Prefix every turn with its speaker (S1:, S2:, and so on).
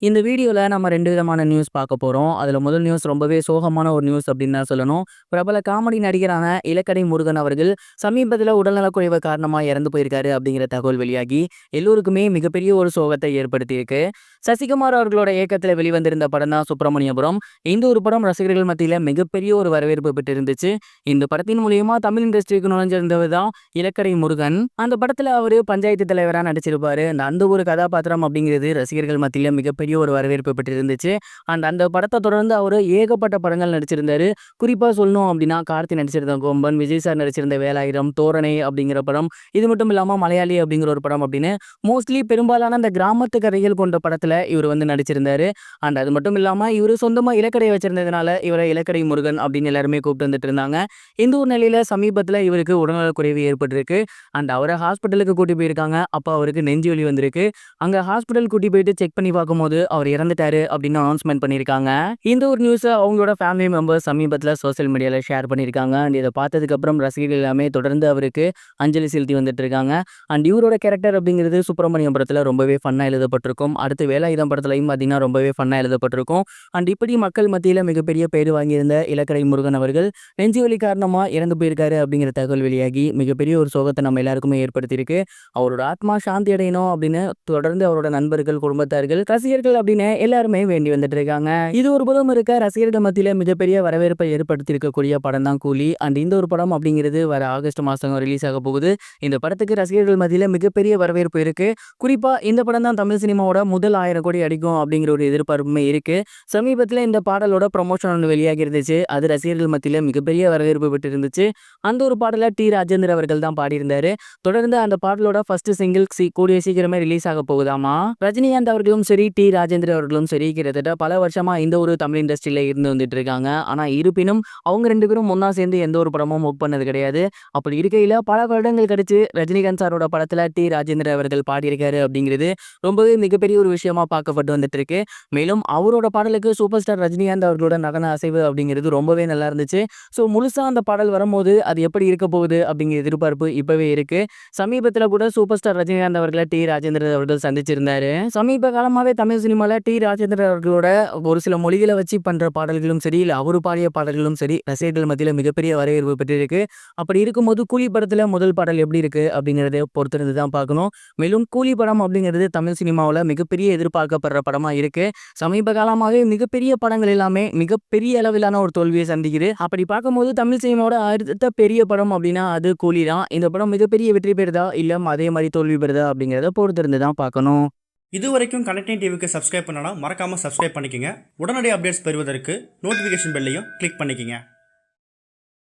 S1: இந்த வீடியோல நம்ம 2 விதமான நியூஸ் பார்க்க போறோம். அதுல முதல் நியூஸ் ரொம்பவே சோகமான ஒரு நியூஸ் அப்படின்னு தான் சொல்லணும். பிரபல காமெடி நடிகரான இலக்கடை முருகன் அவர்கள் சமீபத்தில உடல்நலக்குறைவு காரணமா இறந்து போயிருக்காரு அப்படிங்கிற தகவல் வெளியாகி எல்லோருக்குமே மிகப்பெரிய ஒரு சோகத்தை ஏற்படுத்தியிருக்கு. சசிகுமார் அவர்களோட இயக்கத்துல வெளிவந்திருந்த படம் தான் சுப்பிரமணியபுரம். இந்த ஒரு படம் ரசிகர்கள் மத்தியில மிகப்பெரிய ஒரு வரவேற்பு பெற்றிருந்துச்சு. இந்த படத்தின் மூலியமா தமிழ் இண்டஸ்ட்ரிக்கு நுழைஞ்சிருந்தவர் தான் இலக்கடை முருகன். அந்த படத்துல அவரு பஞ்சாயத்து தலைவரா நடிச்சிருப்பாரு. அந்த ஒரு கதாபாத்திரம் அப்படிங்கிறது ரசிகர்கள் மத்தியில மிகப்பெரிய ஒரு வரவேற்பு பெற்றிருந்துச்சு. அந்த படத்தை தொடர்ந்து அவரு ஏகப்பட்ட படங்கள் நடிச்சிருந்தாரு. குறிப்பா சொல்லணும் அப்படின்னா கார்த்தி நடிச்சிருந்த கொம்பன், விஜய் சார் நடிச்சிருந்த வேலாயுதம், தோரணை அப்படிங்கிற படம், இது மட்டும் இல்லாம மலையாளி அப்படிங்கிற ஒரு படம் அப்படின்னு மோஸ்ட்லி பெரும்பாலான அந்த கிராமத்து கதைகள் கொண்ட படத்துல இவர் வந்து நடிச்சிருந்தாரு. அது மட்டும் இல்லாம இவரு சொந்தமா இலக்கடை வச்சிருந்ததுனால இவரை இலக்கடை முருகன் அப்படின்னு எல்லாருமே கூப்பிட்டு வந்துட்டு இருந்தாங்க. இந்த ஒரு நிலையில சமீபத்துல இவருக்கு உடல்நலக்குறைவு ஏற்பட்டிருக்கு. அவரை ஹாஸ்பிட்டலுக்கு கூட்டி போயிருக்காங்க. அப்ப அவருக்கு நெஞ்சு வலி வந்திருக்கு. அங்க ஹாஸ்பிட்டல் கூட்டி போயிட்டு செக் பண்ணி பார்க்கும்போது அவர் இறந்துட்டாரு அப்படின்னு அனௌன்ஸ்மெண்ட் பண்ணியிருக்காங்க. இந்த ஒரு நியூஸ் அவங்களோட ஃபேமிலி மெம்பர்ஸ் சமீபத்தில் சோசியல் மீடியால ஷேர் பண்ணியிருக்காங்க. இதை பார்த்ததுக்கு அப்புறம் ரசிகர்கள் எல்லாமே தொடர்ந்து அவருக்கு அஞ்சலி செலுத்தி வந்துட்டு இருக்காங்க. இவரோட கேரக்டர் அப்படிங்கிறது சுப்பிரமணியபுரத்தில் ரொம்பவே ஃபன்னா எழுதப்பட்டிருக்கும். அடுத்து வேலாயுதம் படத்துலையும் பார்த்தீங்கன்னா ரொம்பவே ஃபன்னா எழுதப்பட்டிருக்கும். இப்படி மக்கள் மத்தியில் மிகப்பெரிய பேர் வாங்கியிருந்த இலக்கடை முருகன் அவர்கள் நெஞ்சுவலி காரணமா இறந்து போயிருக்காரு அப்படிங்கிற தகவல் வெளியாகி மிகப்பெரிய ஒரு சோகத்தை நம்ம எல்லாருக்குமே ஏற்படுத்தியிருக்கு. அவரோட ஆத்மா சாந்தி அடையணும் அப்படின்னு தொடர்ந்து அவரோட நண்பர்கள், குடும்பத்தார்கள், ரசிகர்கள் அப்படின்னு எல்லாருமே வேண்டி வந்துட்டு இருக்காங்க. இது ஒரு புறம் இருக்க ரசிகர்கள் மத்தியில மிகப்பெரிய வரவேற்பை ஏற்படுத்தியிருக்கக்கூடிய படம் தான் கூலி. இந்த ஒரு படம் அப்படிங்கிறது வர ஆகஸ்ட் மாசம் ரிலீஸ் ஆக போகுது. இந்த படத்துக்கு ரசிகர்கள் மத்தியில மிகப்பெரிய வரவேற்பு இருக்கு. குறிப்பா இந்த படம் தான் தமிழ் சினிமாவோட முதல் 1000 கோடி அடிக்கும் அப்படிங்கிற ஒரு எதிர்பார்ப்புமே இருக்கு. சமீபத்தில் இந்த பாடலோட ப்ரமோஷன் ஒன்று வெளியாகி இருந்துச்சு. அது ரசிகர்கள் மத்தியில மிகப்பெரிய வரவேற்பு பெற்று இருந்துச்சு. அந்த ஒரு பாடலை டி ராஜேந்திர அவர்கள் தான் பாடியிருந்தாரு. தொடர்ந்து அந்த பாடலோட ஃபர்ஸ்ட் சிங்கிள் கூடிய சீக்கிரமே ரிலீஸ் ஆக போகுதாமா. ரஜினிகாந்த் அவர்களும் சரி, டி ராஜேந்திர அவர்களும் சரி கிட்டத்தட்ட பல வருஷமா இந்த ஒரு தமிழ் இண்டஸ்ட்ரியில இருந்து வந்துட்டு இருக்காங்க. ஆனா இருப்பினும் அவங்க 2 பேரும் ஒன்னா சேர்ந்து எந்த ஒரு படமும் ஒர்க் பண்ணது கிடையாது. அப்படி இருக்கையில பல வருடங்கள் கழிச்சு ரஜினிகாந்த் சாரோட படத்துல டி ராஜேந்திர அவர்கள் பாடியிருக்காரு அப்படிங்கிறது ரொம்பவே மிகப்பெரிய ஒரு விஷயமா பார்க்கப்பட்டு வந்துட்டு இருக்கு. மேலும் அவரோட பாடலுக்கு சூப்பர் ஸ்டார் ரஜினிகாந்த் அவர்களோட நடன அசைவு அப்படிங்கிறது ரொம்பவே நல்லா இருந்துச்சு. ஸோ முழுசா அந்த பாடல் வரும்போது அது எப்படி இருக்க போகுது அப்படிங்கிற எதிர்பார்ப்பு இப்பவே இருக்கு. சமீபத்தில் கூட சூப்பர் ஸ்டார் ரஜினிகாந்த் அவர்களை டி ராஜேந்திர அவர்கள் சந்திச்சிருந்தாரு. சமீப காலமாவே தமிழ் சினிமால டி ராஜேந்திர அவர்களோட ஒரு சில மொழிகளை வச்சு பண்ற பாடல்களும் சரி, இல்ல அவரு பாடிய பாடல்களும் சரி ரசிகர்கள் மத்தியில மிகப்பெரிய வரவேற்பு பெற்றிருக்கு. அப்படி இருக்கும்போது கூலி படத்துல முதல் பாடல் எப்படி இருக்கு அப்படிங்கறத பொறுத்திருந்து தான் பார்க்கணும். மேலும் கூலி படம் அப்படிங்கிறது தமிழ் சினிமாவில் மிகப்பெரிய எதிர்பார்க்கப்படுற படமா இருக்கு. சமீப காலமாகவே மிகப்பெரிய படங்கள் எல்லாமே மிகப்பெரிய அளவிலான ஒரு தோல்வியை சந்திக்குது. அப்படி பார்க்கும்போது தமிழ் சினிமாவோட அடுத்த பெரிய படம் அப்படின்னா அது கூலி தான். இந்த படம் மிகப்பெரிய வெற்றி பெறுதா இல்ல அதே மாதிரி தோல்வி பெறுதா அப்படிங்கிறத பொறுத்திருந்து தான் பார்க்கணும்.
S2: இது வரைக்கும் கனெக்டிங் டிவிக்கு சப்ஸ்கிரைப் பண்ணனா மறக்காமல் சப்ஸ்கிரைப் பண்ணிக்கங்க. உடனடி அப்டேட்ஸ் பெறுவதற்கு நோட்டிஃபிகேஷன் பெல்லையும் கிளிக் பண்ணிக்கங்க.